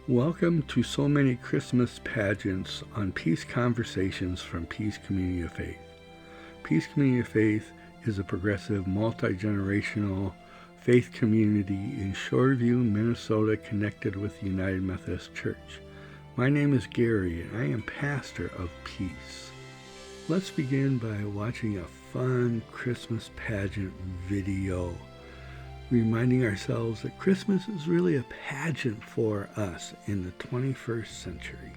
Welcome to so many Christmas pageants on Peace Conversations from Peace Community of Faith. Peace Community of Faith is a progressive, multi-generational faith community in Shoreview, Minnesota, connected with the United Methodist Church. My name is Gary, and I am pastor of Peace. Let's begin by watching a fun Christmas pageant video, reminding ourselves that Christmas is really a pageant for us in the 21st century.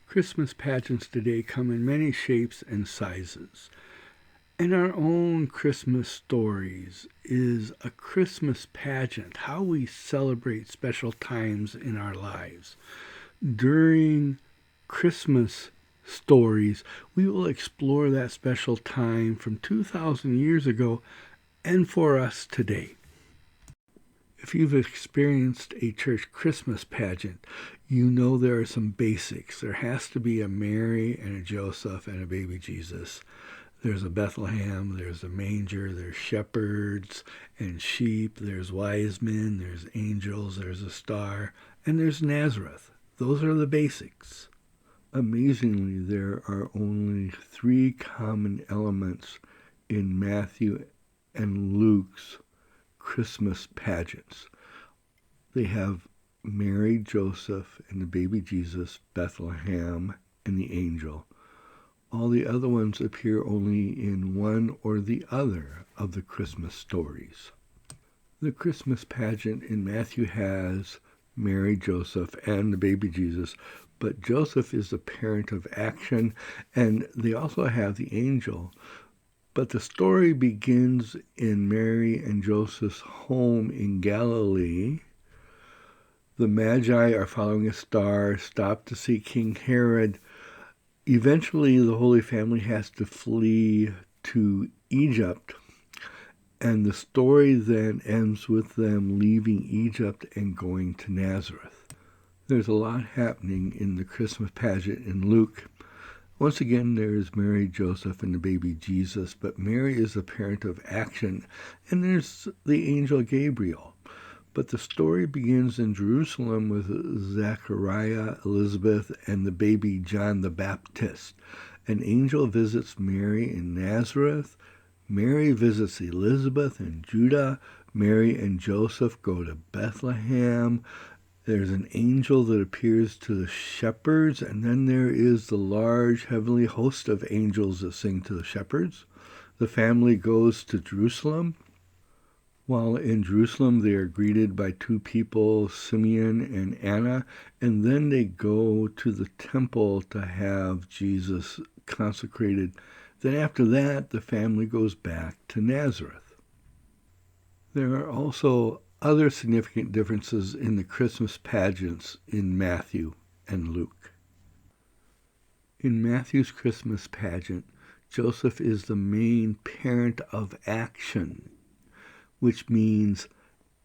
Christmas pageants today come in many shapes and sizes. And our own Christmas stories is a Christmas pageant, how we celebrate special times in our lives. During Christmas stories, we will explore that special time from 2,000 years ago and for us today. If you've experienced a church Christmas pageant, you know there are some basics. There has to be a Mary and a Joseph and a baby Jesus. There's a Bethlehem, there's a manger, there's shepherds and sheep, there's wise men, there's angels, there's a star, and there's Nazareth. Those are the basics. Amazingly, there are only 3 common elements in Matthew and Luke's Christmas pageants. They have Mary, Joseph, and the baby Jesus, Bethlehem, and the angel. All the other ones appear only in one or the other of the Christmas stories. The Christmas pageant in Matthew has Mary, Joseph, and the baby Jesus, but Joseph is the parent of action, and they also have the angel. But the story begins in Mary and Joseph's home in Galilee. The Magi are following a star, stopped to see King Herod. Eventually, the Holy Family has to flee to Egypt, and the story then ends with them leaving Egypt and going to Nazareth. There's a lot happening in the Christmas pageant in Luke. Once again, there's Mary, Joseph, and the baby Jesus, but Mary is the parent of action, and there's the angel Gabriel. But the story begins in Jerusalem with Zechariah, Elizabeth, and the baby John the Baptist. An angel visits Mary in Nazareth. Mary visits Elizabeth in Judah. Mary and Joseph go to Bethlehem. There's an angel that appears to the shepherds, and then there is the large heavenly host of angels that sing to the shepherds. The family goes to Jerusalem. While in Jerusalem, they are greeted by 2 people, Simeon and Anna, and then they go to the temple to have Jesus consecrated. Then after that, the family goes back to Nazareth. There are also other significant differences in the Christmas pageants in Matthew and Luke. In Matthew's Christmas pageant, Joseph is the main parent of action, which means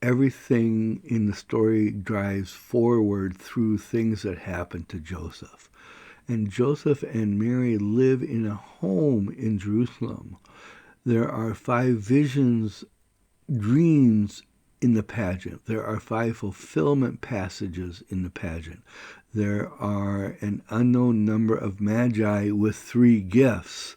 everything in the story drives forward through things that happen to Joseph. And Joseph and Mary live in a home in Jerusalem. There are 5 dreams in the pageant. There are 5 fulfillment passages in the pageant. There are an unknown number of magi with 3 gifts.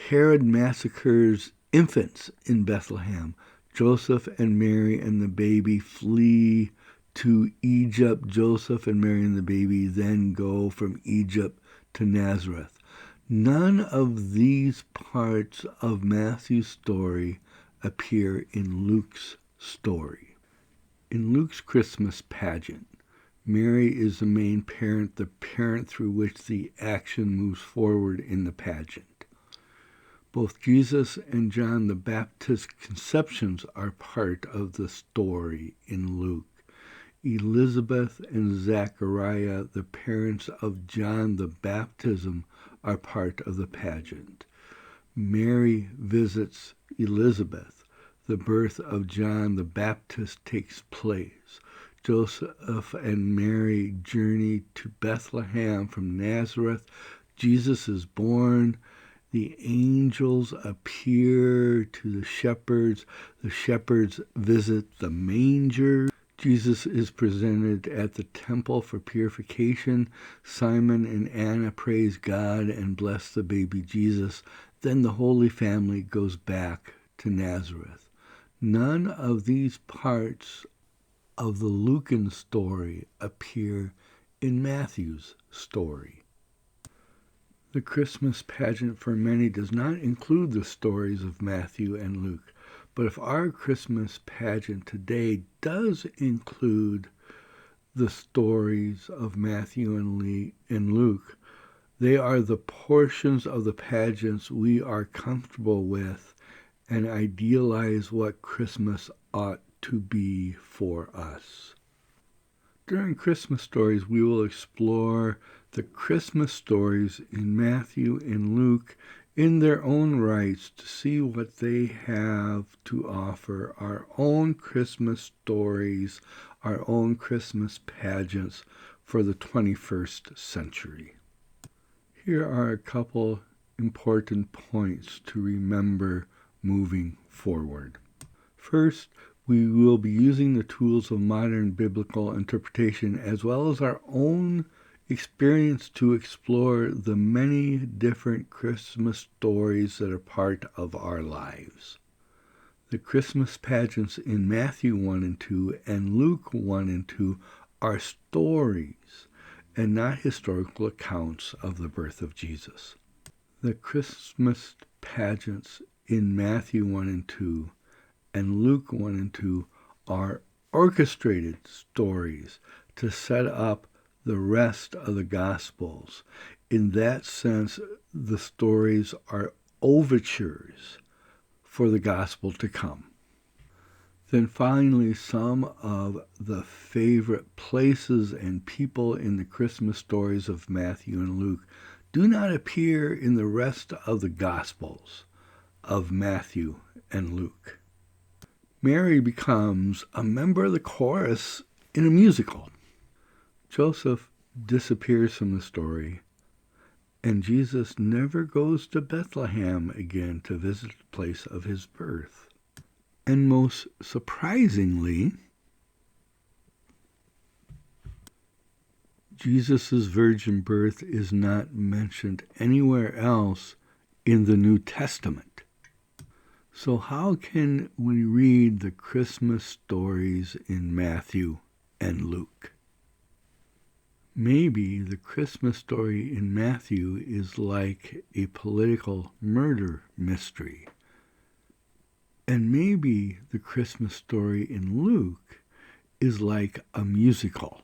Herod massacres infants in Bethlehem. Joseph and Mary and the baby flee to Egypt. Joseph and Mary and the baby then go from Egypt to Nazareth. None of these parts of Matthew's story appear in Luke's story. In Luke's Christmas pageant, Mary is the main parent, the parent through which the action moves forward in the pageant. Both Jesus and John the Baptist's conceptions are part of the story in Luke. Elizabeth and Zachariah, the parents of John the Baptism, are part of the pageant. Mary visits Elizabeth. The birth of John the Baptist takes place. Joseph and Mary journey to Bethlehem from Nazareth. Jesus is born. The angels appear to the shepherds. The shepherds visit the manger. Jesus is presented at the temple for purification. Simon and Anna praise God and bless the baby Jesus. Then the Holy Family goes back to Nazareth. None of these parts of the Lucan story appear in Matthew's story. The Christmas pageant for many does not include the stories of Matthew and Luke, but if our Christmas pageant today does include the stories of Matthew and Luke, they are the portions of the pageants we are comfortable with and idealize what Christmas ought to be for us. During Christmas stories, we will explore the Christmas stories in Matthew and Luke in their own rights to see what they have to offer, our own Christmas stories, our own Christmas pageants for the 21st century. Here are a couple important points to remember moving forward. First, we will be using the tools of modern biblical interpretation as well as our own experience to explore the many different Christmas stories that are part of our lives. The Christmas pageants in Matthew 1 and 2 and Luke 1 and 2 are stories and not historical accounts of the birth of Jesus. The Christmas pageants in Matthew 1 and 2 and Luke 1 and 2 are orchestrated stories to set up the rest of the Gospels. In that sense, the stories are overtures for the Gospel to come. Then finally, some of the favorite places and people in the Christmas stories of Matthew and Luke do not appear in the rest of the Gospels of Matthew and Luke. Mary becomes a member of the chorus in a musical. Joseph disappears from the story, and Jesus never goes to Bethlehem again to visit the place of his birth. And most surprisingly, Jesus' virgin birth is not mentioned anywhere else in the New Testament. So how can we read the Christmas stories in Matthew and Luke? Maybe the Christmas story in Matthew is like a political murder mystery. And maybe the Christmas story in Luke is like a musical.